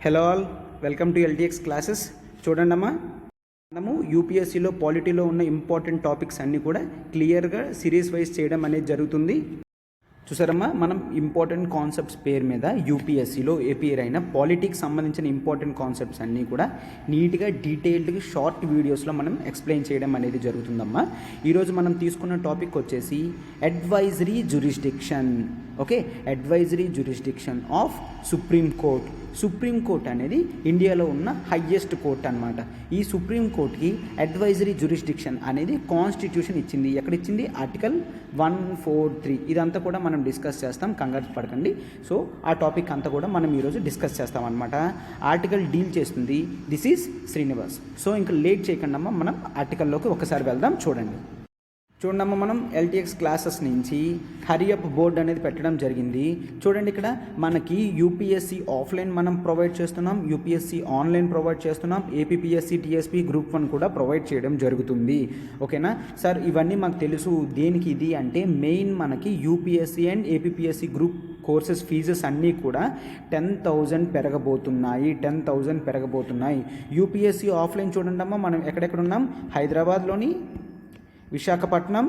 Hello all, welcome to LTX classes. చూడండమ్మా, మనము యూపీఎస్సీలో పాలిటీలో ఉన్న ఇంపార్టెంట్ టాపిక్స్ అన్నీ కూడా క్లియర్గా సిరీస్ వైజ్ చేయడం అనేది జరుగుతుంది. చూసారమ్మా, మనం ఇంపార్టెంట్ కాన్సెప్ట్స్ పేరు మీద యూపీఎస్సీలో ఏపీఆర్ అయిన పాలిటిక్స్ సంబంధించిన ఇంపార్టెంట్ కాన్సెప్ట్స్ అన్నీ కూడా నీట్గా డీటెయిల్డ్గా షార్ట్ వీడియోస్లో మనం ఎక్స్ప్లెయిన్ చేయడం అనేది జరుగుతుందమ్మా. ఈరోజు మనం తీసుకున్న టాపిక్ వచ్చేసి advisory jurisdiction. Okay, advisory jurisdiction of Supreme Court. Supreme Court అనేది ఇండియాలో ఉన్న హయ్యెస్ట్ కోర్ట్ అనమాట. ఈ సుప్రీంకోర్టుకి అడ్వైజరీ జ్యూరిస్డిక్షన్ అనేది కాన్స్టిట్యూషన్ ఇచ్చింది. ఎక్కడ ఇచ్చింది? ఆర్టికల్ 143. ఇదంతా కూడా మనం డిస్కస్ చేస్తాం, కంగారు పడకండి. సో ఆ టాపిక్ అంతా కూడా మనం ఈరోజు డిస్కస్ చేస్తాం అనమాట. ఆర్టికల్ డీల్ చేస్తుంది దిస్ ఈజ్ శ్రీనివాస్. సో ఇంకా లేట్ చేయకుండా మనం ఆర్టికల్లోకి ఒకసారి వెళ్దాం. చూడండి, మనం ఎల్టీఎక్స్ క్లాసెస్ నుంచి హరియప్ బోర్డ్ అనేది పెట్టడం జరిగింది. చూడండి, ఇక్కడ మనకి యూపీఎస్సీ ఆఫ్లైన్ మనం ప్రొవైడ్ చేస్తున్నాం, యూపీఎస్సీ ఆన్లైన్ ప్రొవైడ్ చేస్తున్నాం, ఏపీపీఎస్సీ టీఎస్పీ గ్రూప్ 1 కూడా ప్రొవైడ్ చేయడం జరుగుతుంది. ఓకేనా సార్? ఇవన్నీ మాకు తెలుసు. దేనికి ఇది అంటే మెయిన్ మనకి UPSC and APPSC group courses fees అన్నీ కూడా 10,000 పెరగబోతున్నాయి. యూపీఎస్సీ ఆఫ్లైన్ చూడండి అమ్మా, మనం ఎక్కడెక్కడ ఉన్నాం? హైదరాబాద్లోని, విశాఖపట్నం,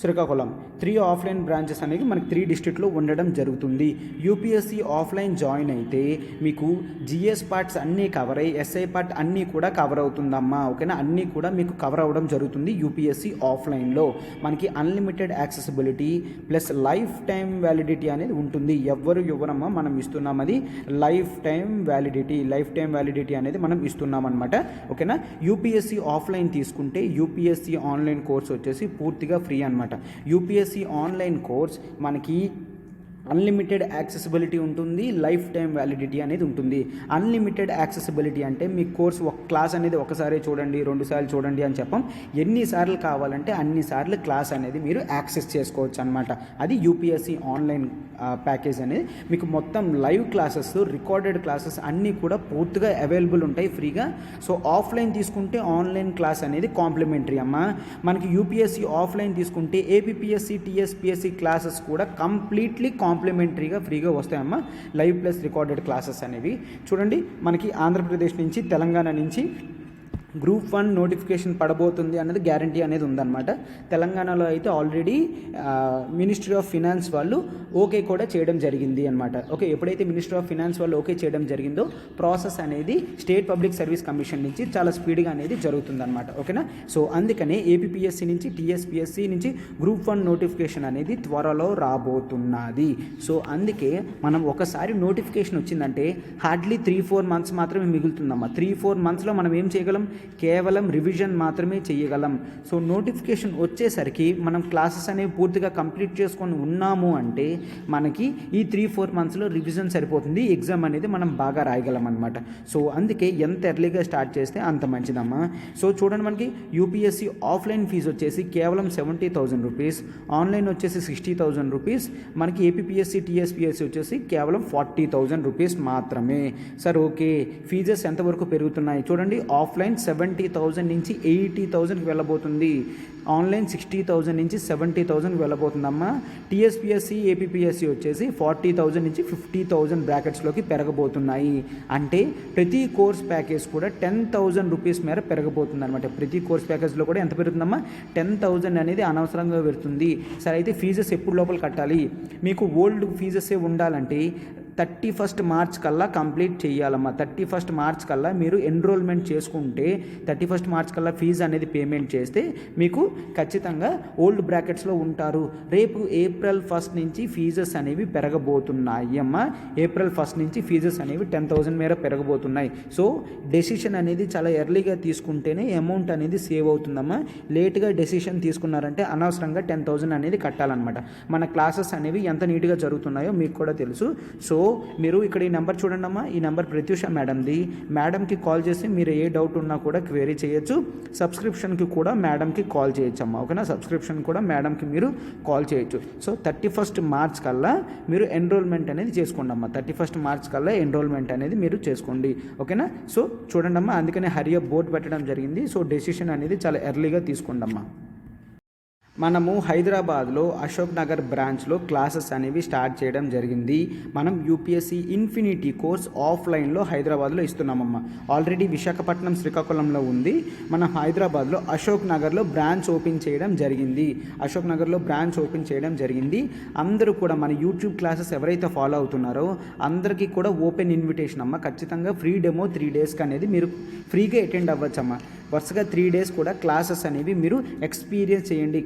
శ్రీకాకుళం 3 ఆఫ్లైన్ బ్రాంచెస్ అనేవి మనకి 3 డిస్ట్రిక్ట్లో ఉండడం జరుగుతుంది. యూపీఎస్సీ ఆఫ్లైన్ జాయిన్ అయితే మీకు జిఎస్ పార్ట్స్ అన్నీ కవర్ అయ్యి ఎస్ఐ పార్ట్ అన్నీ కూడా కవర్ అవుతుందమ్మా. ఓకేనా? అన్నీ కూడా మీకు కవర్ అవ్వడం జరుగుతుంది యూపీఎస్సీ ఆఫ్లైన్లో. మనకి unlimited accessibility plus life time validity అనేది ఉంటుంది. ఎవరమ్మా మనం ఇస్తున్నాం అది లైఫ్ టైం వ్యాలిడిటీ అనేది మనం ఇస్తున్నామన్నమాట. ఓకేనా? యూపీఎస్సీ ఆఫ్లైన్ తీసుకుంటే యూపీఎస్సీ ఆన్లైన్ కోర్స్ వచ్చేసి పూర్తిగా ఫ్రీ అనమాట. యూపీఎస్సీ ఆన్లైన్ కోర్స్ మనకి అన్లిమిటెడ్ యాక్సెసిబిలిటీ ఉంటుంది, లైఫ్ టైం వ్యాలిడిటీ అనేది ఉంటుంది. అన్లిమిటెడ్ యాక్సెసిబిలిటీ అంటే మీ కోర్స్ ఒక క్లాస్ అనేది ఒకసారి చూడండి, 2 సార్లు చూడండి అని చెప్పం. ఎన్నిసార్లు కావాలంటే అన్నిసార్లు క్లాస్ అనేది మీరు యాక్సెస్ చేసుకోవచ్చు అనమాట. అది యూపీఎస్సీ ఆన్లైన్ ప్యాకేజ్ అనేది. మీకు మొత్తం లైవ్ క్లాసెస్, రికార్డెడ్ క్లాసెస్ అన్నీ కూడా పూర్తిగా అవైలబుల్ ఉంటాయి ఫ్రీగా. సో ఆఫ్లైన్ తీసుకుంటే ఆన్లైన్ క్లాస్ అనేది కాంప్లిమెంటరీ అమ్మా. మనకి యూపీఎస్సీ ఆఫ్లైన్ తీసుకుంటే ఏపీపీఎస్సీ టీఎస్పీఎస్సీ క్లాసెస్ కూడా కంప్లీట్లీ కాంప్లిమెంటరీగా ఫ్రీగా వస్తాయమ్మా, లైవ్ ప్లస్ రికార్డెడ్ క్లాసెస్ అనేవి. చూడండి, మనకి ఆంధ్రప్రదేశ్ నుంచి, తెలంగాణ నుంచి గ్రూప్ 1 నోటిఫికేషన్ పడబోతుంది అన్నది గ్యారంటీ అనేది ఉందన్నమాట. తెలంగాణలో అయితే ఆల్రెడీ మినిస్ట్రీ ఆఫ్ ఫినాన్స్ వాళ్ళు ఓకే కూడా చేయడం జరిగింది అనమాట. ఓకే, ఎప్పుడైతే మినిస్ట్రీ ఆఫ్ ఫినాన్స్ వాళ్ళు ఓకే చేయడం జరిగిందో ప్రాసెస్ అనేది స్టేట్ పబ్లిక్ సర్వీస్ కమిషన్ నుంచి చాలా స్పీడ్గా అనేది జరుగుతుందన్నమాట. ఓకేనా? సో అందుకనే ఏపీపీఎస్సీ నుంచి, టీఎస్పీఎస్సీ నుంచి గ్రూప్ 1 నోటిఫికేషన్ అనేది త్వరలో రాబోతున్నది. సో అందుకే మనం ఒకసారి నోటిఫికేషన్ వచ్చిందంటే హార్డ్లీ 3-4 మంత్స్ మాత్రమే మిగులుతుందమ్మా. 3-4 మంత్స్లో మనం ఏం చేయగలం? కేవలం రివిజన్ మాత్రమే చేయగలం. సో నోటిఫికేషన్ వచ్చేసరికి మనం క్లాసెస్ అనేవి పూర్తిగా కంప్లీట్ చేసుకొని ఉన్నాము అంటే మనకి ఈ 3-4 మంత్స్లో రివిజన్ సరిపోతుంది, ఎగ్జామ్ అనేది మనం బాగా రాయగలం అనమాట. సో అందుకే ఎంత ఎర్లీగా స్టార్ట్ చేస్తే అంత మంచిదమ్మా. సో చూడండి, మనకి యూపీఎస్సీ ఆఫ్లైన్ ఫీజు వచ్చేసి కేవలం 70,000 రూపీస్, ఆన్లైన్ వచ్చేసి 60,000 రూపీస్, మనకి ఏపీపీఎస్సీ టీఎస్పీఎస్సీ వచ్చేసి కేవలం 40,000 రూపీస్ మాత్రమే. సార్ ఓకే, ఫీజెస్ ఎంతవరకు పెరుగుతున్నాయి చూడండి. ఆఫ్లైన్ 70,000 నుంచి 80,000కి వెళ్ళబోతుంది, ఆన్లైన్ 60,000 నుంచి 70,000కి వెళ్ళబోతుందమ్మా. టీఎస్పీఎస్సీ ఏపీపీఎస్సీ వచ్చేసి 40,000 నుంచి 50,000 బ్రాకెట్స్లోకి పెరగబోతున్నాయి. అంటే ప్రతి కోర్స్ ప్యాకేజ్ కూడా 10,000 రూపీస్ మేర పెరగబోతుంది అనమాట. ప్రతి కోర్స్ ప్యాకేజ్లో కూడా ఎంత పెరుగుతుందమ్మా? 10,000 అనేది అనవసరంగా పెరుగుతుంది. సరే, అయితే ఫీజెస్ ఎప్పుడు లోపల కట్టాలి? మీకు ఓల్డ్ ఫీజెసే ఉండాలంటే 31 మార్చ్ కల్లా కంప్లీట్ చేయాలమ్మా. 31 మార్చ్ కల్లా మీరు ఎన్రోల్మెంట్ చేసుకుంటే 31 మార్చ్ కల్లా ఫీజు అనేది పేమెంట్ చేస్తే మీకు ఖచ్చితంగా ఓల్డ్ బ్రాకెట్స్లో ఉంటారు. రేపు ఏప్రిల్ 1 నుంచి ఫీజెస్ అనేవి పెరగబోతున్నాయి అమ్మా. ఏప్రిల్ 1 నుంచి ఫీజెస్ అనేవి 10,000 మేర పెరగబోతున్నాయి. సో డెసిషన్ అనేది చాలా ఎర్లీగా తీసుకుంటేనే అమౌంట్ అనేది సేవ్ అవుతుందమ్మా. లేట్గా డెసిషన్ తీసుకున్నారంటే అనవసరంగా 10,000 అనేది కట్టాలన్నమాట. మన క్లాసెస్ అనేవి ఎంత నీట్గా జరుగుతున్నాయో మీకు కూడా తెలుసు. సో మీరు ఇక్కడ ఈ నెంబర్ చూడండి అమ్మా, ఈ నెంబర్ ప్రత్యూష మేడంది. మేడంకి కాల్ చేసి మీరు ఏ డౌట్ ఉన్నా కూడా క్వెరీ చేయొచ్చు. సబ్స్క్రిప్షన్కి కూడా మేడంకి కాల్ చేయొచ్చు అమ్మా. ఓకేనా? సబ్స్క్రిప్షన్ కూడా మేడంకి మీరు కాల్ చేయొచ్చు. సో 31 మార్చ్ కల్లా మీరు ఎన్రోల్మెంట్ అనేది చేసుకోండి అమ్మా. 31 మార్చ్ కల్లా ఎన్రోల్మెంట్ అనేది మీరు చేసుకోండి. ఓకేనా? సో చూడండి అమ్మా, అందుకనే హరియప్ బోర్డు పెట్టడం జరిగింది. సో డెసిషన్ అనేది చాలా ఎర్లీగా తీసుకోండి అమ్మా. మనము హైదరాబాద్లో అశోక్ నగర్ బ్రాంచ్లో క్లాసెస్ అనేవి స్టార్ట్ చేయడం జరిగింది. మనం యూపీఎస్సీ ఇన్ఫినిటీ కోర్స్ ఆఫ్లైన్లో హైదరాబాద్లో ఇస్తున్నామమ్మ. ఆల్రెడీ విశాఖపట్నం, శ్రీకాకుళంలో ఉంది. మనం హైదరాబాద్లో అశోక్ నగర్లో బ్రాంచ్ ఓపెన్ చేయడం జరిగింది. అందరూ కూడా మన యూట్యూబ్ క్లాసెస్ ఎవరైతే ఫాలో అవుతున్నారో అందరికీ కూడా ఓపెన్ ఇన్విటేషన్ అమ్మ. ఖచ్చితంగా ఫ్రీ డెమో 3 డేస్కి అనేది మీరు ఫ్రీగా అటెండ్ అవ్వచ్చమ్మా. వరుసగా 3 డేస్ కూడా క్లాసెస్ అనేవి మీరు ఎక్స్పీరియన్స్ చేయండి.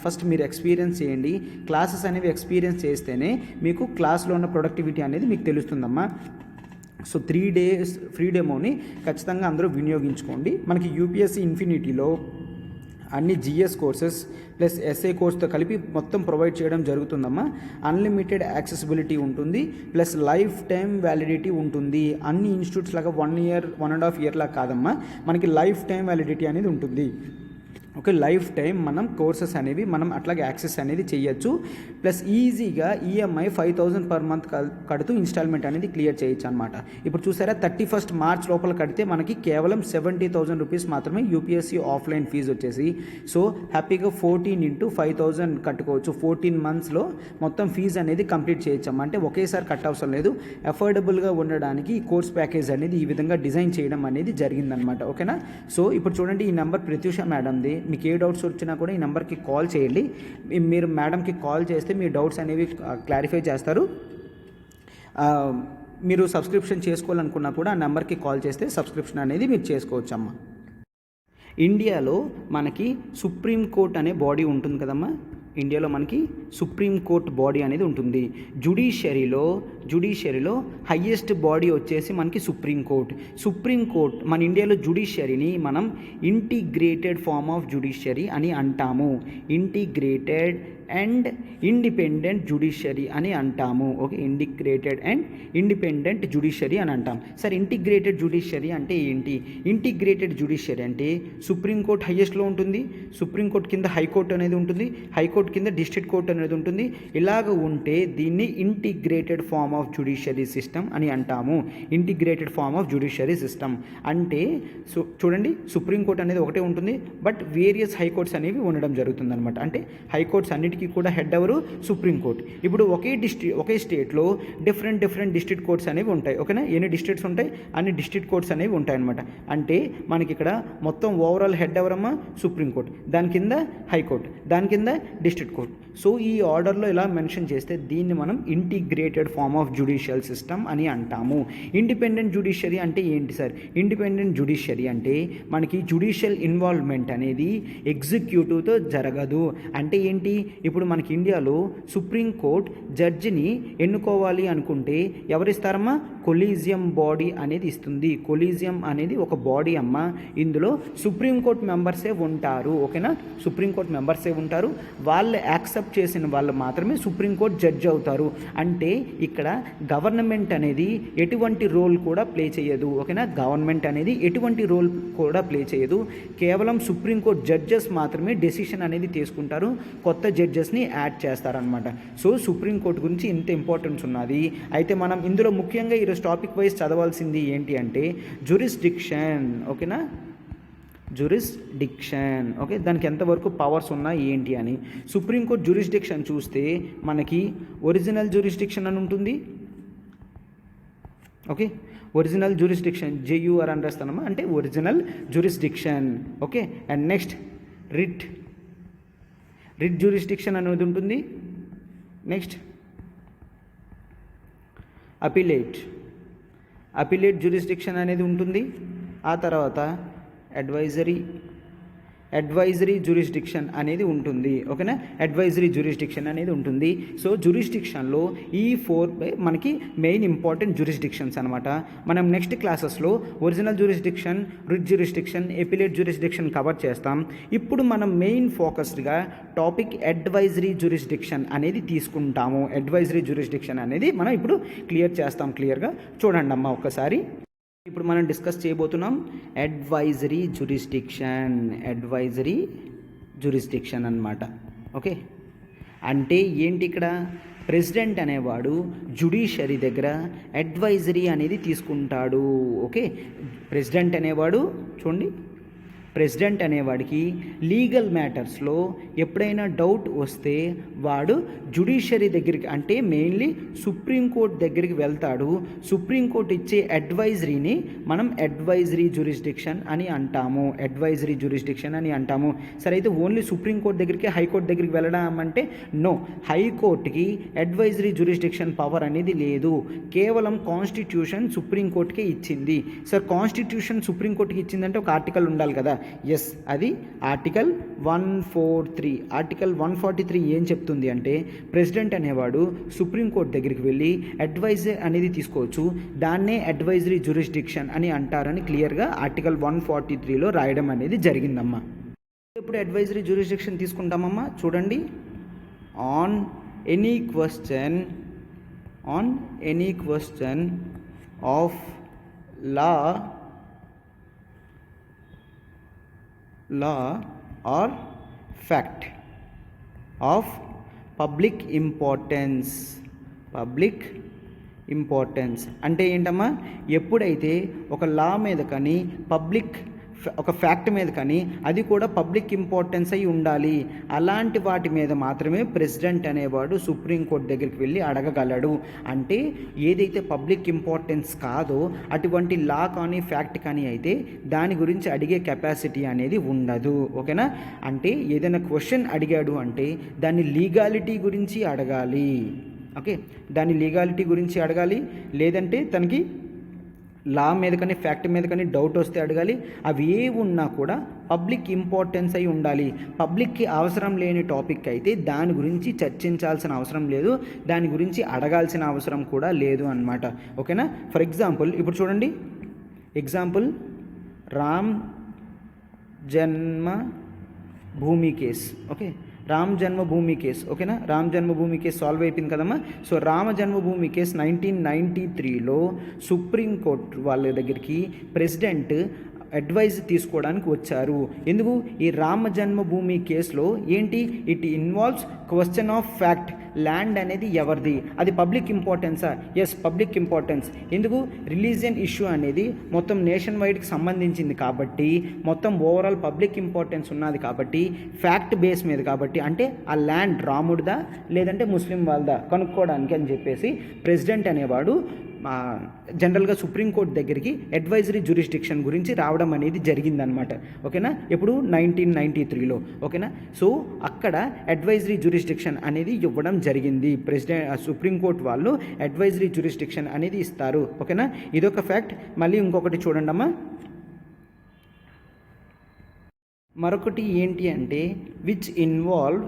ఫస్ట్ మీరు ఎక్స్పీరియన్స్ చేయండి. క్లాసెస్ అనేవి ఎక్స్పీరియన్స్ చేస్తేనే మీకు క్లాస్లో ఉన్న ప్రొడక్టివిటీ అనేది మీకు తెలుస్తుందమ్మా. సో 3 డేస్ ఫ్రీ డెమోని ఖచ్చితంగా అందరూ వినియోగించుకోండి. మనకి యూపీఎస్సీ ఇన్ఫినిటీలో అన్ని జిఎస్ కోర్సెస్ ప్లస్ ఎస్ఏ కోర్స్తో కలిపి మొత్తం ప్రొవైడ్ చేయడం జరుగుతుందమ్మా. అన్లిమిటెడ్ యాక్సెసిబిలిటీ ఉంటుంది, ప్లస్ లైఫ్ టైం వ్యాలిడిటీ ఉంటుంది. అన్ని ఇన్స్టిట్యూట్స్ లాగా 1 ఇయర్ 1.5 ఇయర్ లాగా కాదమ్మా, మనకి లైఫ్ టైం వ్యాలిడిటీ అనేది ఉంటుంది. ఓకే, లైఫ్ టైం మనం కోర్సెస్ అనేవి మనం అట్లాగే యాక్సెస్ అనేది చేయొచ్చు. ప్లస్ ఈజీగా ఈఎంఐ 5,000 పర్ మంత్ కడుతూ ఇన్స్టాల్మెంట్ అనేది క్లియర్ చేయొచ్చు అనమాట. ఇప్పుడు చూసారా, 31 మార్చ్ లోపల కడితే మనకి కేవలం 70,000 రూపీస్ మాత్రమే యూపీఎస్సీ ఆఫ్లైన్ ఫీజు వచ్చేసి. సో హ్యాపీగా 14 × 5,000 కట్టుకోవచ్చు. 14 మంత్స్లో మొత్తం ఫీజు అనేది కంప్లీట్ చేయొచ్చమ్మా. అంటే ఒకేసారి కట్ అవసరం లేదు. అఫోర్డబుల్గా ఉండడానికి ఈ కోర్స్ ప్యాకేజ్ అనేది ఈ విధంగా డిజైన్ చేయడం అనేది జరిగిందనమాట. ఓకేనా. సో ఇప్పుడు చూడండి, ఈ నెంబర్ ప్రత్యూష మేడంది. మీకు ఏ డౌట్స్ వచ్చినా కూడా ఈ నెంబర్కి కాల్ చేయండి. మీరు మేడంకి కాల్ చేస్తే మీ డౌట్స్ అనేవి క్లారిఫై చేస్తారు. మీరు సబ్స్క్రిప్షన్ చేసుకోవాలనుకున్నా కూడా ఆ నెంబర్కి కాల్ చేస్తే సబ్స్క్రిప్షన్ అనేది మీరు చేసుకోవచ్చమ్మా. ఇండియాలో మనకి సుప్రీంకోర్టు అనే బాడీ ఉంటుంది కదమ్మా. ఇండియాలో మనకి సుప్రీంకోర్టు బాడీ అనేది ఉంటుంది. జుడిషియరీలో హయ్యెస్ట్ బాడీ వచ్చేసి మనకి సుప్రీంకోర్టు మన ఇండియాలో జుడిషియరీని మనం ఇంటిగ్రేటెడ్ ఫార్మ్ ఆఫ్ జుడిషియరీ అని అంటాము. ఇంటిగ్రేటెడ్ అండ్ ఇండిపెండెంట్ జుడిషియరీ అని అంటాము. Okay, integrated and independent judiciary అని అంటాం. సార్, ఇంటిగ్రేటెడ్ జుడిషియరీ అంటే ఏంటి? ఇంటిగ్రేటెడ్ జుడిషియరీ అంటే సుప్రీంకోర్టు హైయెస్ట్లో ఉంటుంది, సుప్రీంకోర్టు కింద హైకోర్టు అనేది ఉంటుంది, హైకోర్టు కింద డిస్ట్రిక్ట్ కోర్టు అనేది ఉంటుంది. ఇలాగ ఉంటే దీన్ని integrated form of judiciary system అని అంటాము. Integrated form of judiciary system అంటే చూడండి, సుప్రీంకోర్టు అనేది ఒకటే ఉంటుంది, బట్ వేరియస్ హైకోర్ట్స్ అనేవి ఉండడం జరుగుతుంది అనమాట. అంటే హైకోర్ట్స్ అన్నిటికీ కూడా హెడ్ ఎవరు? సుప్రీంకోర్టు. ఇప్పుడు ఒకే స్టేట్లో డిఫరెంట్ డిస్ట్రిక్ట్ కోర్ట్స్ అనేవి ఉంటాయి. ఓకేనా. ఎన్ని డిస్ట్రిక్ట్స్ ఉంటాయి అన్ని డిస్ట్రిక్ట్ కోర్ట్స్ అనేవి ఉంటాయి అనమాట. అంటే మనకి ఇక్కడ మొత్తం ఓవరాల్ హెడ్ ఎవరమ్మా? సుప్రీంకోర్టు, దాని కింద హైకోర్టు, దాని కింద డిస్ట్రిక్ట్ కోర్ట్. సో ఈ ఆర్డర్లో ఇలా మెన్షన్ చేస్తే దీన్ని మనం integrated form of judicial system అని అంటాము. ఇండిపెండెంట్ జ్యుడిషియరీ అంటే ఏంటి సార్? ఇండిపెండెంట్ జ్యుడిషియరీ అంటే మనకి జ్యుడిషియల్ ఇన్వాల్వ్మెంట్ అనేది ఎగ్జిక్యూటివ్తో జరగదు. అంటే ఏంటి? ఇప్పుడు మనకి ఇండియాలో సుప్రీంకోర్టు జడ్జిని ఎన్నుకోవాలి అనుకుంటే ఎవరిస్తారమ్మా? కొలీజియం బాడీ అనేది ఇస్తుంది. కొలీజియం అనేది ఒక బాడీ అమ్మ. ఇందులో సుప్రీంకోర్టు మెంబర్సే ఉంటారు. ఓకేనా. సుప్రీంకోర్టు మెంబర్సే ఉంటారు. వాళ్ళు యాక్సెప్ట్ చేసిన వాళ్ళు మాత్రమే సుప్రీంకోర్టు జడ్జి అవుతారు. అంటే ఇక్కడ గవర్నమెంట్ అనేది ఎటువంటి రోల్ కూడా ప్లే చేయదు. ఓకేనా. గవర్నమెంట్ అనేది ఎటువంటి రోల్ కూడా ప్లే చేయదు. కేవలం సుప్రీంకోర్టు జడ్జెస్ మాత్రమే డెసిషన్ అనేది తీసుకుంటారు, కొత్త జడ్జెస్ని యాడ్ చేస్తారనమాట. సో సుప్రీంకోర్టు గురించి ఇంత ఇంపార్టెన్స్ ఉన్నది. అయితే మనం ఇందులో ముఖ్యంగా ఈరోజు టాపిక్ వైజ్ చదవాల్సింది ఏంటి అంటే జ్యూరిస్డిక్షన్. ఓకేనా. జ్యూరిస్డిక్షన్. ఓకే, దానికి ఎంతవరకు పవర్స్ ఉన్నాయి ఏంటి అని. సుప్రీంకోర్టు జ్యూరిస్డిక్షన్ చూస్తే మనకి ఒరిజినల్ జ్యూరిస్డిక్షన్ అని ఉంటుంది. ఓకే, ఒరిజినల్ జ్యూరిస్డిక్షన్ జేయూఆర్ అని రాస్తానమ్మా, అంటే original jurisdiction. Okay, and next writ jurisdiction అనేది ఉంటుంది. నెక్స్ట్ అపిలేట్ జ్యూరిస్డిక్షన్ అనేది ఉంటుంది. ఆ తర్వాత అడ్వైజరీ జ్యూరిస్డిక్షన్ అనేది ఉంటుంది. ఓకేనా. అడ్వైజరీ జ్యూరిస్డిక్షన్ అనేది ఉంటుంది. సో జ్యూరిస్డిక్షన్లో ఈ 4 మనకి మెయిన్ ఇంపార్టెంట్ జ్యూరిస్డిక్షన్స్ అనమాట. మనం నెక్స్ట్ క్లాసెస్లో original jurisdiction, writ jurisdiction, appellate jurisdiction cover చేస్తాం. ఇప్పుడు మనం మెయిన్ ఫోకస్డ్గా టాపిక్ అడ్వైజరీ జ్యూరిస్డిక్షన్ అనేది తీసుకుంటాము. అడ్వైజరీ జ్యూరిస్డిక్షన్ అనేది మనం ఇప్పుడు క్లియర్ చేస్తాం. క్లియర్గా చూడండి అమ్మా ఒక్కసారి. ఇప్పుడు మనం డిస్కస్ చేయబోతున్నాం అడ్వైజరీ జ్యూరిస్డిక్షన్ అన్నమాట. ఓకే, అంటే ఏంటి? ఇక్కడ ప్రెసిడెంట్ అనేవాడు జ్యుడిషియరీ దగ్గర అడ్వైజరీ అనేది తీసుకుంటాడు. ఓకే, ప్రెసిడెంట్ అనేవాడు చూడండి, ప్రెసిడెంట్ అనేవాడికి లీగల్ మ్యాటర్స్లో ఎప్పుడైనా డౌట్ వస్తే వాడు జ్యుడిషియరీ దగ్గరికి అంటే మెయిన్లీ సుప్రీంకోర్టు దగ్గరికి వెళ్తాడు. సుప్రీంకోర్టు ఇచ్చే అడ్వైజరీని మనం అడ్వైజరీ జ్యూరిస్డిక్షన్ అని అంటాము. అడ్వైజరీ జ్యూరిస్డిక్షన్ అని అంటాము. సరే, అయితే ఓన్లీ సుప్రీంకోర్టు దగ్గరికి హైకోర్టు దగ్గరికి వెళ్ళడం అంటే నో, హైకోర్టుకి అడ్వైజరీ జ్యూరిస్డిక్షన్ పవర్ అనేది లేదు. కేవలం కాన్స్టిట్యూషన్ సుప్రీంకోర్టుకే ఇచ్చింది. సార్, కాన్స్టిట్యూషన్ సుప్రీంకోర్టుకి ఇచ్చిందంటే ఒక ఆర్టికల్ ఉండాలి కదా. ఎస్, అది ఆర్టికల్ 143. ఆర్టికల్ 143 ఏం చెప్తుంది అంటే ప్రెసిడెంట్ అనేవాడు సుప్రీంకోర్టు దగ్గరికి వెళ్ళి అడ్వైజ్ అనేది తీసుకోవచ్చు. దాన్నే అడ్వైజరీ జ్యూరిస్డిక్షన్ అని అంటారని క్లియర్గా ఆర్టికల్ 143లో రాయడం అనేది జరిగిందమ్మా. ఇప్పుడు అడ్వైజరీ జ్యూరిస్డిక్షన్ తీసుకుంటామమ్మా. చూడండి, on any question of law or fact of public importance అంటే ఏంటమ్మా, ఎప్పుడైతే ఒక లా మీద కానీ ఒక ఫ్యాక్ట్ మీద కానీ అది కూడా పబ్లిక్ ఇంపార్టెన్స్ అయి ఉండాలి, అలాంటి వాటి మీద మాత్రమే ప్రెసిడెంట్ అనేవాడు సుప్రీంకోర్టు దగ్గరికి వెళ్ళి అడగగలడు. అంటే ఏదైతే పబ్లిక్ ఇంపార్టెన్స్ కాదో అటువంటి లా కానీ ఫ్యాక్ట్ కానీ అయితే దాని గురించి అడిగే కెపాసిటీ అనేది ఉండదు. ఓకేనా? అంటే ఏదైనా క్వశ్చన్ అడిగాడు అంటే దాని లీగాలిటీ గురించి అడగాలి. ఓకే, దాని లీగాలిటీ గురించి అడగాలి. లేదంటే తనకి లా మీద కానీ ఫ్యాక్ట్ మీద కానీ డౌట్ వస్తే అడగాలి. అవి ఏ ఉన్నా కూడా పబ్లిక్ ఇంపార్టెన్స్ అయి ఉండాలి. పబ్లిక్కి అవసరం లేని టాపిక్ అయితే దాని గురించి చర్చించాల్సిన అవసరం లేదు, దాని గురించి అడగాల్సిన అవసరం కూడా లేదు అన్నమాట. ఓకేనా? ఫర్ ఎగ్జాంపుల్ ఇప్పుడు చూడండి, రామ్ జన్మభూమి కేస్. ఓకే, రామ్ జన్మభూమి కేసు. ఓకేనా? రామ్ జన్మభూమి కేసు సాల్వ్ అయిపోయింది కదమ్మా. సో రామ జన్మభూమి కేసు 1993లో సుప్రీంకోర్టు వాళ్ళ దగ్గరికి ప్రెసిడెంట్ అడ్వైజ్ తీసుకోవడానికి వచ్చారు. ఎందుకు? ఈ రామ జన్మభూమి కేసులో ఏంటి, it involves question of fact. Land అనేది ఎవరిది, అది పబ్లిక్ ఇంపార్టెన్సా? Yes, public importance. ఎందుకు? రిలీజియన్ ఇష్యూ అనేది మొత్తం నేషన్ వైడ్కి సంబంధించింది కాబట్టి, మొత్తం ఓవరాల్ పబ్లిక్ ఇంపార్టెన్స్ ఉన్నది కాబట్టి, ఫ్యాక్ట్ బేస్ మీద కాబట్టి, అంటే ఆ ల్యాండ్ రాముడిదా లేదంటే ముస్లిం వాళ్ళదా కనుక్కోవడానికి అని చెప్పేసి ప్రెసిడెంట్ అనేవాడు జనరల్గా సుప్రీంకోర్టు దగ్గరికి అడ్వైజరీ జ్యూరిస్డిక్షన్ గురించి రావడం అనేది జరిగిందనమాట. ఓకేనా? ఎప్పుడు 1993లో. ఓకేనా? సో అక్కడ అడ్వైజరీ జ్యూరిస్డిక్షన్ అనేది ఇవ్వడం జరిగింది. సుప్రీంకోర్టు వాళ్ళు అడ్వైజరీ జ్యూరిస్డిక్షన్ అనేది ఇస్తారు. ఓకేనా? ఇదొక ఫ్యాక్ట్. మళ్ళీ ఇంకొకటి చూడండి అమ్మా. మరొకటి ఏంటి అంటే which involve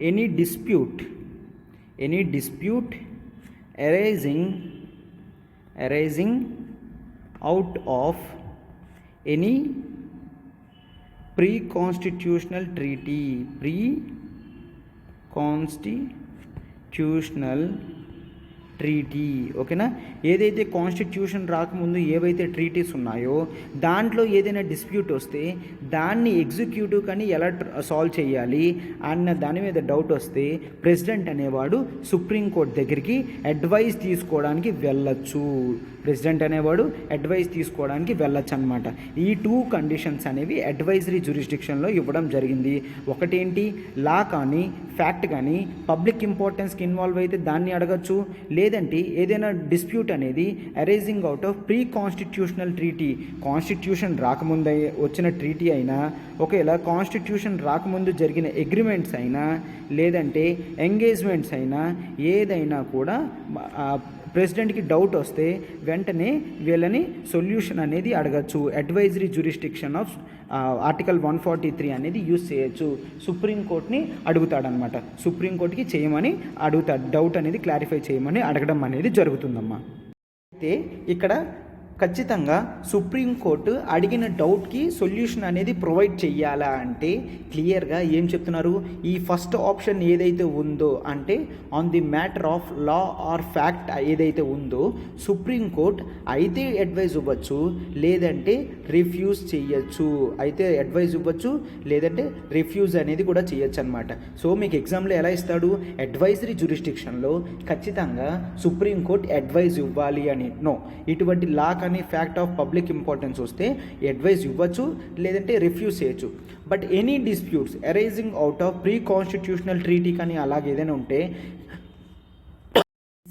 any dispute arising out of any pre-constitutional treaty. ఓకేనా? ఏదైతే కాన్స్టిట్యూషన్ రాకముందు ఏవైతే ట్రీటీస్ ఉన్నాయో దాంట్లో ఏదైనా డిస్ప్యూట్ వస్తే దాన్ని ఎగ్జిక్యూటివ్ కానీ ఎలా సాల్వ్ చేయాలి అన్న దాని మీద డౌట్ వస్తే ప్రెసిడెంట్ అనేవాడు సుప్రీంకోర్టు దగ్గరికి అడ్వైస్ తీసుకోవడానికి వెళ్ళొచ్చు. అనమాట. ఈ 2 కండిషన్స్ అనేవి అడ్వైజరీ జ్యూరిస్డిక్షన్లో ఇవ్వడం జరిగింది. ఒకటేంటి, లా కానీ ఫ్యాక్ట్ కానీ పబ్లిక్ ఇంపార్టెన్స్కి ఇన్వాల్వ్ అయితే దాన్ని అడగచ్చు. లేదంటే ఏదైనా డిస్ప్యూట్ అనేది arising out of pre constitutional treaty, constitution రాకముందు వచ్చిన ట్రీటీ అయినా, ఒకవేళ కాన్స్టిట్యూషన్ రాకముందు జరిగిన అగ్రిమెంట్స్ అయినా, లేదంటే ఎంగేజ్మెంట్స్ అయినా, ఏదైనా కూడా ప్రెసిడెంట్కి డౌట్ వస్తే వెంటనే వీళ్ళని సొల్యూషన్ అనేది అడగచ్చు. అడ్వైజరీ జ్యూరిస్డిక్షన్ ఆఫ్ ఆర్టికల్ 143 అనేది యూజ్ చేయొచ్చు. సుప్రీంకోర్టుని అడుగుతాడనమాట. సుప్రీంకోర్టుకి చేయమని అడుగుతాడు, డౌట్ అనేది క్లారిఫై చేయమని అడగడం అనేది జరుగుతుందమ్మా. అయితే ఇక్కడ ఖచ్చితంగా సుప్రీంకోర్టు అడిగిన డౌట్కి సొల్యూషన్ అనేది ప్రొవైడ్ చెయ్యాలా అంటే క్లియర్గా ఏం చెప్తున్నారు, ఈ ఫస్ట్ ఆప్షన్ ఏదైతే ఉందో అంటే on the matter of law or fact ఏదైతే ఉందో సుప్రీంకోర్టు అయితే అడ్వైజ్ ఇవ్వచ్చు, లేదంటే రిఫ్యూజ్ చేయొచ్చు. అయితే అడ్వైజ్ ఇవ్వచ్చు, లేదంటే రిఫ్యూజ్ అనేది కూడా చేయొచ్చు అనమాట. సో మీకు ఎగ్జామ్లో ఎలా ఇస్తాడు, అడ్వైజరీ జ్యూరిస్డిక్షన్లో ఖచ్చితంగా సుప్రీంకోర్టు అడ్వైజ్ ఇవ్వాలి అని నో, ఇటువంటి లా కానీ ఫ్యాక్ట్ ఆఫ్ పబ్లిక్ ఇంపార్టెన్స్ వస్తే అడ్వైస్ ఇవ్వచ్చు, లేదంటే రిఫ్యూజ్ చేయొచ్చు. But any disputes arising out of pre constitutional treaty కానీ అలాగే ఏదైనా ఉంటే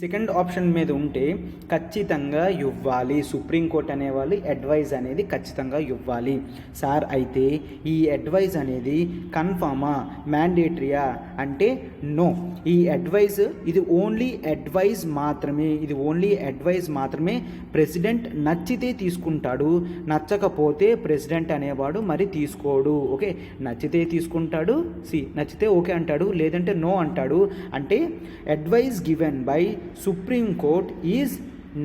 సెకండ్ ఆప్షన్ మీద ఉంటే ఖచ్చితంగా ఇవ్వాలి. సుప్రీంకోర్టు అనేవాళ్ళు అడ్వైజ్ అనేది ఖచ్చితంగా ఇవ్వాలి. సార్ అయితే ఈ అడ్వైజ్ అనేది కన్ఫామా, మ్యాండేటరీయా అంటే నో. ఈ అడ్వైజ్ ఇది ఓన్లీ అడ్వైజ్ మాత్రమే, ఇది ఓన్లీ అడ్వైజ్ మాత్రమే. ప్రెసిడెంట్ నచ్చితే తీసుకుంటాడు, నచ్చకపోతే ప్రెసిడెంట్ అనేవాడు మరి తీసుకోడు. ఓకే, నచ్చితే తీసుకుంటాడు, నచ్చితే ఓకే అంటాడు, లేదంటే నో అంటాడు. అంటే advice given by Supreme Court is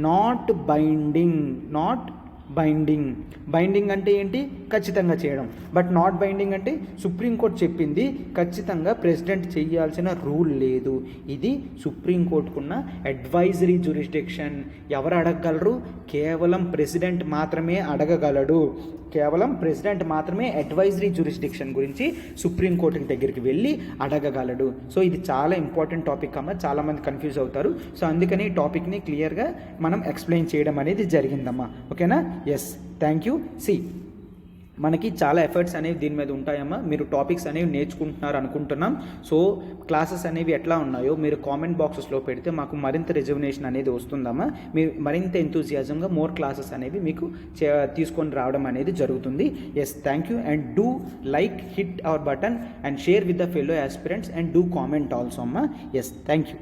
not binding అంటే ఏంటి? ఖచ్చితంగా చేయడం. బట్ నాట్ బైండింగ్ అంటే సుప్రీంకోర్టు చెప్పింది ఖచ్చితంగా ప్రెసిడెంట్ చేయాల్సిన రూల్ లేదు. ఇది సుప్రీంకోర్టుకున్న అడ్వైజరీ జ్యూరిస్డిక్షన్. ఎవరు అడగగలరు? కేవలం ప్రెసిడెంట్ మాత్రమే అడగగలడు. కేవలం ప్రెసిడెంట్ మాత్రమే అడ్వైజరీ జ్యూరిస్డిక్షన్ గురించి సుప్రీంకోర్టు దగ్గరికి వెళ్ళి అడగగలడు. సో ఇది చాలా ఇంపార్టెంట్ టాపిక్ అమ్మ, చాలామంది కన్ఫ్యూజ్ అవుతారు. సో అందుకని ఈ టాపిక్ని క్లియర్గా మనం ఎక్స్ప్లెయిన్ చేయడం అనేది జరిగిందమ్మా. ఓకేనా? Yes, thank you. మనకి చాలా ఎఫర్ట్స్ అనేవి దీని మీద ఉంటాయమ్మా. మీరు టాపిక్స్ అనేవి నేర్చుకుంటున్నారు అనుకుంటున్నాం. సో క్లాసెస్ అనేవి ఎట్లా ఉన్నాయో మీరు కామెంట్ బాక్సెస్లో పెడితే మాకు మరింత రిజర్వేషన్ అనేది వస్తుందమ్మా. మీరు మరింత ఎంతూజియాజంగా మోర్ క్లాసెస్ అనేవి మీకు తీసుకొని రావడం అనేది జరుగుతుంది. Yes, thank you. And do like, hit our button and share with the fellow aspirants and do comment also అమ్మా. Yes, thank you.